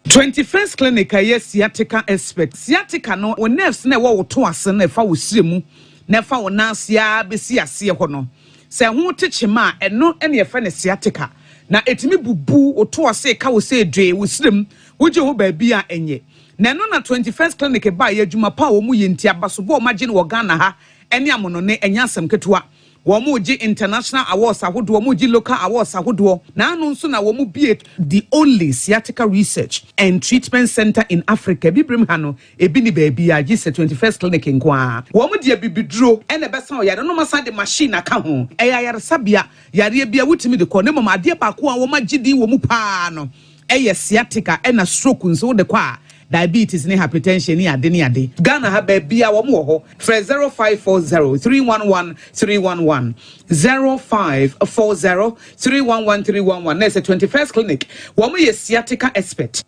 21st clinic yes sciatica expert sciatica no o nerves na wo to ase na fa wo siremu na fa wo nansia besi ase ho no se ho techema eno ene fa ne sciatica na etimi bubu o to ase ka wo se dwe wo sirem wo je ho ba bia enye na no na 21st clinic ba ya adwuma pa wo mu yenti abaso bo ma je no Ghana ha ene amono ne enya asem ketua Womuji international awards ahodo womuji local awards ahodo na anu nso na womu be the only sciatica research and treatment center in Africa bibrim hano ebi ni baby a gise 21st clinic nkwa womu de bibidro ene besa o yare no masa de machine aka ho eya yare sabia yare bia wutimi de ko ne mama de ba ko a womagidi womu pa no eye sciatica ena stroke nso de kwa diabetes ni hypertension ni ade Ghana ha baby a wo mo ho 0540 311 311 0540 311 311 na 21st clinic wo mo ye sciatica expert.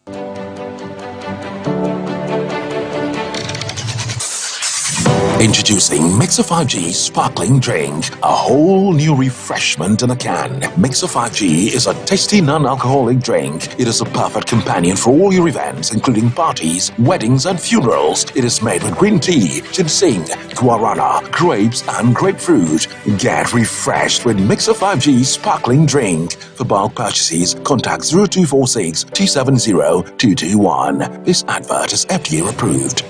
Introducing Mixer 5G Sparkling Drink, a whole new refreshment in a can. Mixer 5G is a tasty non-alcoholic drink. It is a perfect companion for all your events, including parties, weddings, and funerals. It is made with green tea, ginseng, guarana, grapes, and grapefruit. Get refreshed with Mixer 5G Sparkling Drink. For bulk purchases, contact 0246 270 221. This advert is FDA approved.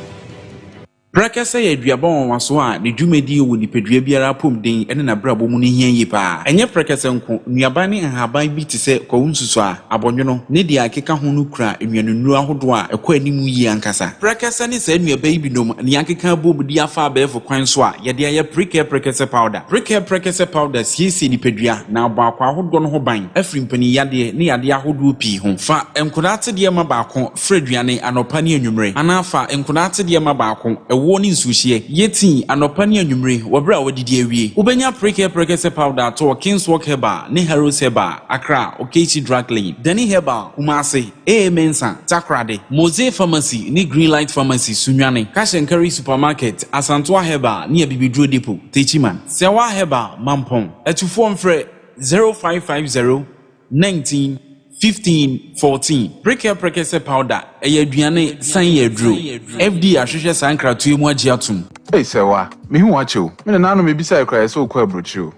Brakasa ya duabon waso a ne dwumadi wo nipadua biara pom den ene na brabo mu ne hia yi pa enye brakasa nko nuaba ne ahaban bi te se kwonsuso a abonwono ne dia akeka ho no kura enwanunu ahodo a ekwa animu yi ankasa brakasa ne sa nuaba yi binom ne akeka bom di afa abefo kwan so a ye dia ya brakasa powder siesi nipadua na abakwa ahodo no ho ban afri mpani yade ne yade ahodo pi ho fa enkodate de ma baako freduane anopa ne anwumre anafa enkodate de ma baako woni nsuhie yeti anopa ne anwumre wobra wadidi awie ubenya prekese powder to Kingswalk Herbal ne Heroes Herbal Accra Okechi Drug Lane Dani Herbal Kumase Mensa Takrade Mose Pharmacy ne Greenlight Pharmacy Sunwane Cash and Carry Supermarket Asantoa Herbal ne Bibidro Depot Techiman Sewa Herbal Mampong etufo mfre 0550 19 15-14. Prekese powder. Aduane san yedro. FD ahwehwe sankratu mu agiatum. Hey sewa, me hu acho. Me na no me bisa ekra so kwa brochu.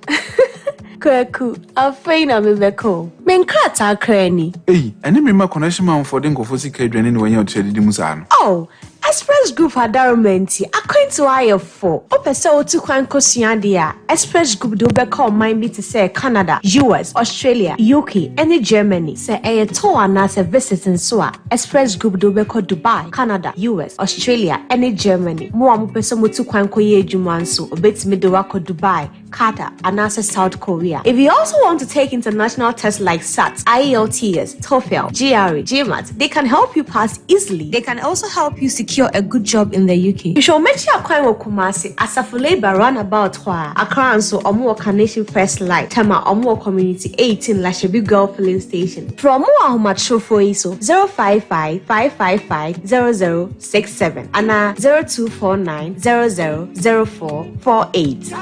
Kwaku, afeina me beko. Me nkrata akra ni. Hey, ene me ma connection man for den kofo sika aduane ni wanya otu adidi mu sa no. Oh, Express Group adarumenti akwantu ayefo opese otu kwan kosua dia Express Group do be call mind be to say Canada, US, Australia, UK, and Germany. Say a tour and as a visit in Swa. Express Group do be call Dubai, Canada, US, Australia, and Germany. Mo am pese mo tu kwan koye jumanso obet me do wako Dubai, Qatar, and as South Korea. If you also want to take international tests like SAT, IELTS, TOEFL, GRE, GMAT, they can help you pass easily. They can also help you secure a good job in the UK. You should make sure Akwan Kumasi Asafo Labor runabout Hwa. Accra and so Omo Carnation First Light. Tama Omo Community 18 Lashabi Girl Filling Station. From Omo Ahumacho for ISO 055-555-0067 and 0249-000448.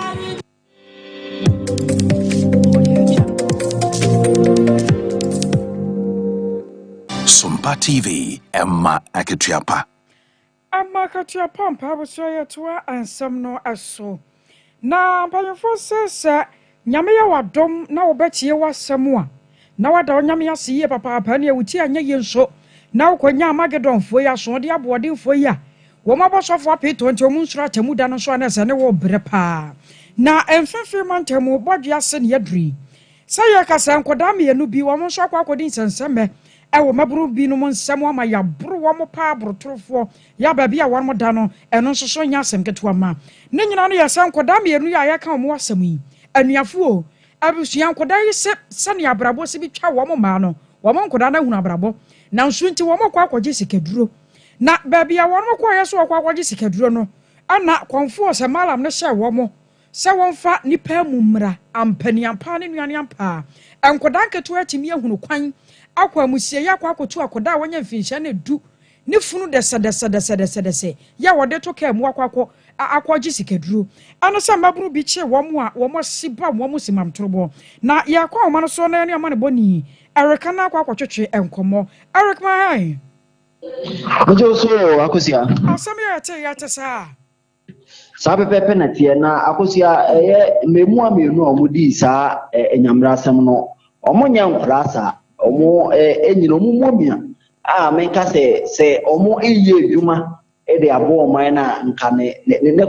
Sompa TV, Emma Akatiapa. Amma Katiapa, Pabasaya to and some no as so. Now, Payafo says, Yamia wa dom, now bet ye was some more. Now I don't Yamia see Papa Penny with tea and yen so. Now, Konya Magadon for ya, so dear body for ya. Woma boss of what pit on to Munsra Temudan Swanas and a war brepa. Now, and 5 months more, but just send yadri. Say, Cassam Kodami and Nubi, woman shop according and semme. Ewo mabru bi no nsɛm ma ya bro wo mo pa abrotrofo ya ba bia won mo da no ɛno nso so nya asɛm ketewa ma ne nyina no ya sɛ nkoda mienu ya ya ka mo asɛm yi anuafo o abusua nkoda yi sɛ ne abrabo se bi twa wo mo ma no wo mo nkoda na hunu abrabo na nso nti wo mo kwa akɔgye sikaduro na ba bia won mo kwa yɛ so kwa akɔgye sikaduro no ana konfo sɛ malam ne hyɛ wo mo sɛ won fa nipa mu mmra ampani ampa ne nuane ampa nkoda ketewa timi ahunu kwan akwa musie ya kwa akotu akoda wanya mfinhia na du ne funu dese ya wode to ka mu akwaji sikaduro ano sa maburu bi che wo mo siba wo mo simamtorobo na ya kwa o ma no so na ne ama ne boni Erica na akwa kwotwetwe enkomo Eric my Ojo so akosia asami ya te sa pepe na tie na akosia memu amenu omudi sa enyamra asem no omonya nkrasa omo enyino mumomia menka se omo eye adwuma de abo oman na nka ne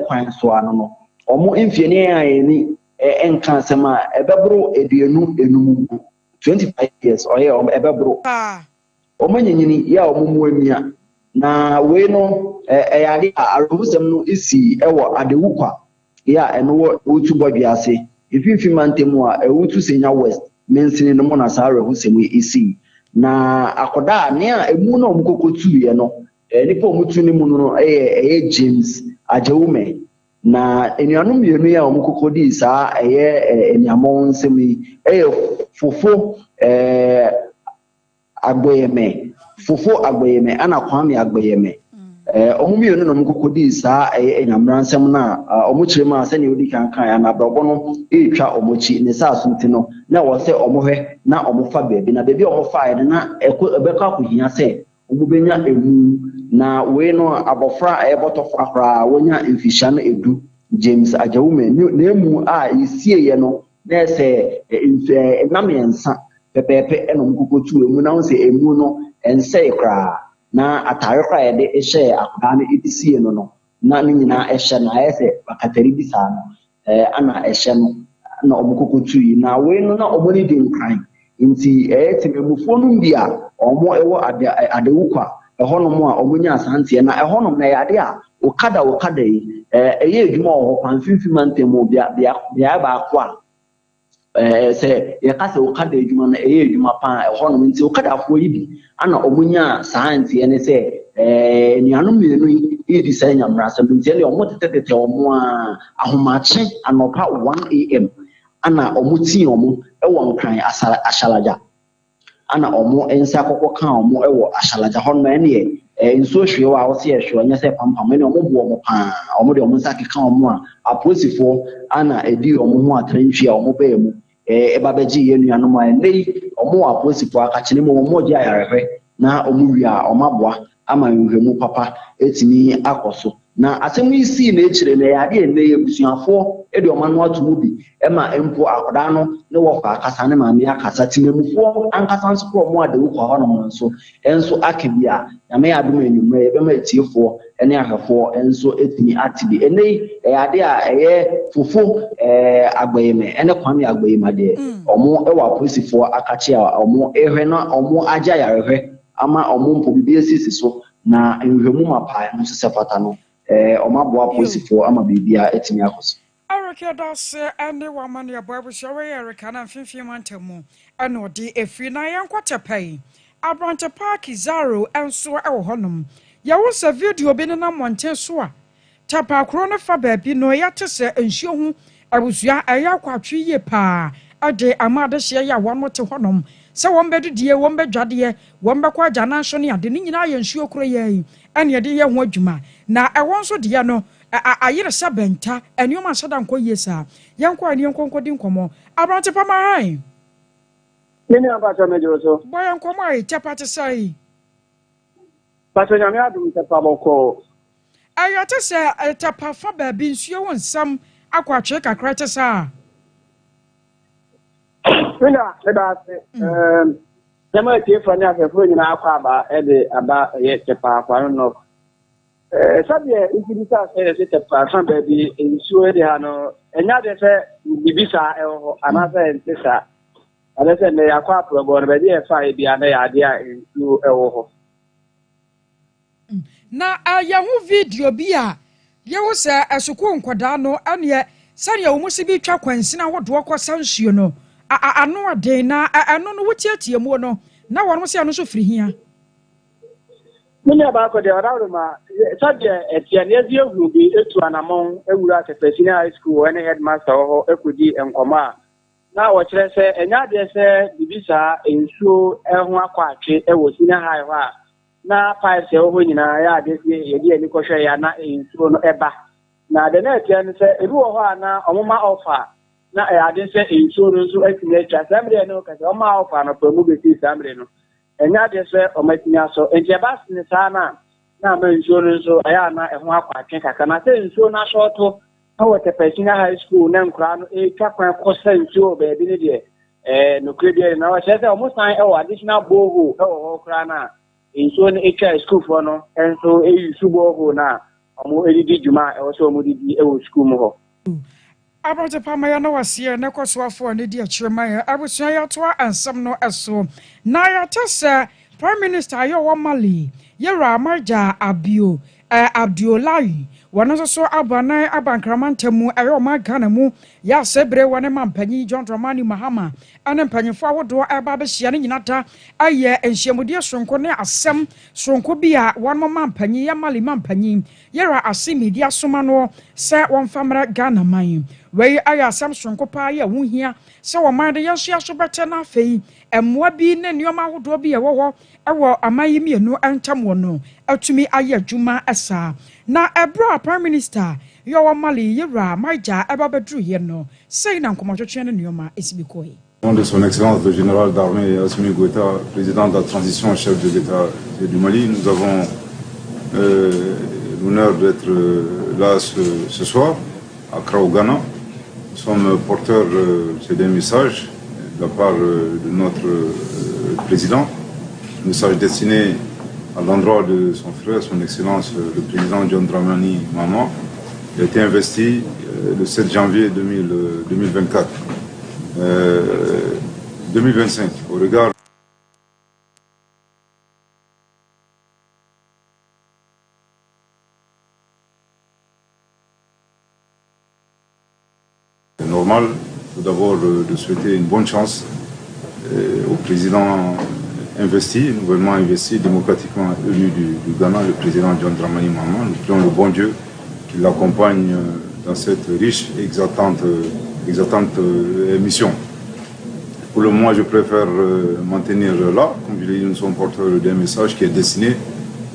kwan so ano no omo emfiene ayeni enka sema ebebro eduenu enum 25 years oye ebebro omo nyanyini ya omo muamia na we no eyade arobusem no isi ewo adewukwa ya eno wo otu bodwiase ififi mantemu a ewutu senya west mensini no na sare husemu isi na akoda ne a emu na omukokotu ye no nipa omutu ni mu no James Ajewume na enuanu mienu ya omukokodi sa eniamon nsemi fofo agboyeme ana kwame agboyeme omumienu no omukokodi sa enyamra nsem na omuchirema ase ne odi kankan ya na brabo no etwa omochi ne sa asumti no na wo se omohwe na omofa bebi na bebi omofa ya na ebeka akohia se omubenya emu na we no abofra ebotofra kra wonya mfisha no edu James Ajawume na emu a isie ye no na se namensa pepepe eno mkukotu emu na won se emu no ense kra na atare kra ye de ehye akoda no edisie no na nyina ehye na ese bakatari bisa no ana ehye no na omukokotu yi na we no na omoni de nkran nti tememufo no bia omo ewo adewukwa ehonom a omunya asante na ehonom na yade a okada yi eye adwuma wo kwanfinfi mantemu bia ba akwa se yakase okada adwuma na eye adwuma pa ehonom nti okada afo yi bi ana omunya asante ne se nianom mienu yi di sanya mrasa nti ele omo tetete omo a ahomache anopa 1 am ana omuti omo ewo nkran ashalaja ana omo ensa kokko kan omo ewo ashalaja hon ma ne nso hwe wa wo se hwe nya se pampam ne omo bu omo pa omo de omo sake kan omo a aposifo ana edi omo ho atrantwi a omo ba mu eba beji ye nuanom a nei omo aposifo aka kine mo omo gya yarehwe na omo wi a omo aboa ama nhwemu papa etimi akoso na asemu isi na echire na yade ene ebusuafo ede omanu atumu bi ema empo akoda no ne wo fa akasa ne maami akasa tinemufo ankasa nso pro mo ade wo kwa hono nso enso akebia na me adom enumre ebe ma etiefo ɛne ahwɛfoɔ nso etumi ate bi ɛnɛ yi ɛyɛ ade a ɛyɛ fufu agbayeme ɛne kwame agbayema deɛ ɔmo ɛwɔ apolisifoɔ akakye a ɔmo ehwɛ na ɔmo agya yarehwɛ ama ɔmo mpo bibi esisi so na nhwɛmu mapa no nso sɛ fata no ɔmo aboa apolisifoɔ ama biribi a etumi akɔ so. Arike das ene wa mane aboabu so we Erika na mfimfim antamu ene odi efiri na yenkwata pai Abrante Park Zaro enso e wo honom ye wo sa video bi ne na monten so a tapa kro ne fa baabi no ya te se enhio hu abusua eya kwatwe ye pa ade amade hye ya won te honom se won bedudie won bedwade won bekwa agya na nso ne ade ne nyina ye enhio kro ye ene ye de ye ho adwuma na e won so de no ayere sa benta enioma sada nko yesa yenko ani enkonko di nkomo Abrante pa mai nini abacha mejo so boy nkomo ai tepate sai pato nyame adum tepa boko ayate se tepa fa ba bi nsuo wonsam akwatwe kakra te sa wina edase tema tie fani afefo nyina akwa aba ede aba ye tepa kwa no sabia ikibisa se tepa fa ba bi nsuo ede ha no enya de se bibisa eho anase ntesa adese ne yakwa probo no be de fa e bia na ya de a nsuo ewo ho na yahu video bi a yewu se asukwu nkoda no ane sane ya umusi bi twa kwansina hodo kosa nsuo no ano ade na eno no wutiatie mu no na wonu se ano so firi hia mini abako de orawro ma sabia etiane eziehu bi etu anamon ewura tefesina high school ene headmaster ho ekudi enkoma na wo kire se enya de se bibisa ensuo eho akwatwe ewo senior high ho a na pipe ho nyina ya de se ye de ani kohwe ya na ensuo no eba na de na etiane se ebi wo ho na omoma offer na ya de se ensuo no so atumi atwa samre no ka se omoma offer no pa mu beti samre no enya de se omatinya so enje bas ni sana na ma ensuo no so aya na eho akwatwe kaka na se ensuo na shorto na wo tepesina high school na nkura no twa kwan kosa ensuo be bi ne de no kredi na wa chese omo san e additional borehole e wo kura na ensuo no etwa school for no enso eyi borehole na omo edidi djuma e wo so omo didi e wo school mo ho Abrante Pamaya na wasie na kwaswafo ne di akirema ya abusua ya to ansam no eso na ya tese Prime Minister ayo wa Mali yera marja abio Abdiolahi wono so abanan abankramantamu ayo ma Ghana mu ya sebre wone mampanyi John Dramani Mahama ane mpanyifo awodo eba be hia ne nyinata aye enhyiamudie sonko ne asem sonko bia wono mampanyi ya Mali mampanyi yera asimi asoma no se wonfamra Ghana man wei aya asem sonko pa ya wohia se wo man de yeso aso bete na afei emmoa bi ne nioma awodo bi ewo ewo amayi mienu entam wono atumi aye adwuma esa na ebra Prime Minister yo Mali yera maija eba bedru ye no sei na nkomotwetwe ne nioma esibikoi Au nom de son Excellence le général d'armée Assimi Goïta, président de la transition, chef de l'État du Mali, nous avons l'honneur d'être là ce soir, à Accra au Ghana. Nous sommes porteurs d'un message de la part de notre président, un message destiné à l'endroit de son frère, son Excellence le président John Dramani Mahama, qui a été investi le 7 janvier 2024. 2025 au regard normal, tout d'abord de souhaiter une bonne chance au président investi, nouvellement investi, démocratiquement élu du Ghana, le président John Dramani Mahama. Nous prions le bon Dieu qui l'accompagne dans cette riche et exaltante mission. Pour le moment, je préfère maintenir là. Comme je l'ai dit, nous sommes porteurs d'un message qui est destiné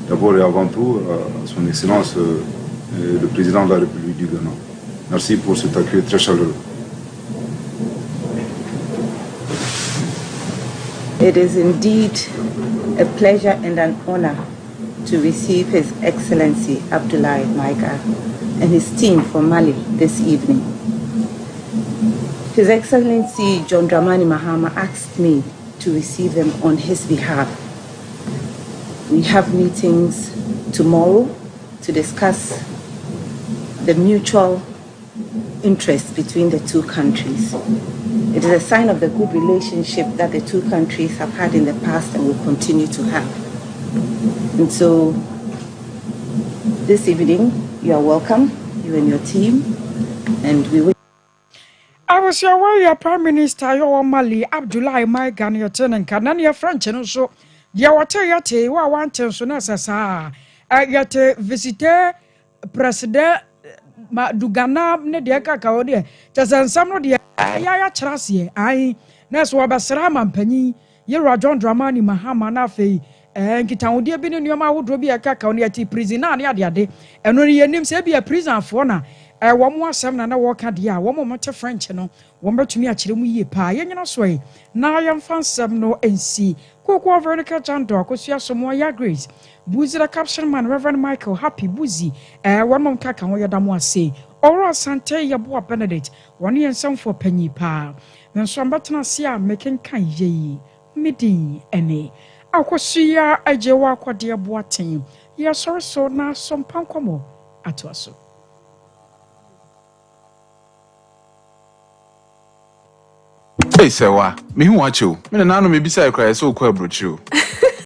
d'abord et avant tout à son Excellence le président de la République du Ghana. Merci pour cet accueil très chaleureux. It is indeed a pleasure and an honor to receive His Excellency Abdoulaye Maïga and his team from Mali this evening. His Excellency John Dramani Mahama asked me to receive them on his behalf. We have meetings tomorrow to discuss the mutual interest between the two countries. It is a sign of the good relationship that the two countries have had in the past and will continue to have. And so this evening, you are welcome, you and your team, and we will. I was your warrior Prime Minister, your Mali, Abdullah, my Ghana, and Canania French, and so the water yate, wa want to so yet visitor President Dugana, Nediaka Kaode, Tazan Samo, the Aya Trasie, I, Naswa Basram Penny, Yera John Dramani Mahama Nafe. And Kitaudia been in your mouth would be a cacao near tea prison, and only your name say be a prison for now. One more seven and a walk at ya, one more matter French, no, one to me at Chilumi pa, and you know, sway. Now I am fan seven no and see. Cocoa vertical John Dog, because you have some more ya grace. Boozy the caption man, Reverend Michael, happy boozy, one more cacao, where Damoa say. Ora Sante ya boa Benedict, 1 year and some for penny pa. Then some button see making kind ye, midi, any. Akwasiya ajewa kwa dia boaten ya sori so na Sompa nkomo atoaso. Hey, Sewa, me who watch you. Me na no me bisa e kra so kwa brochu.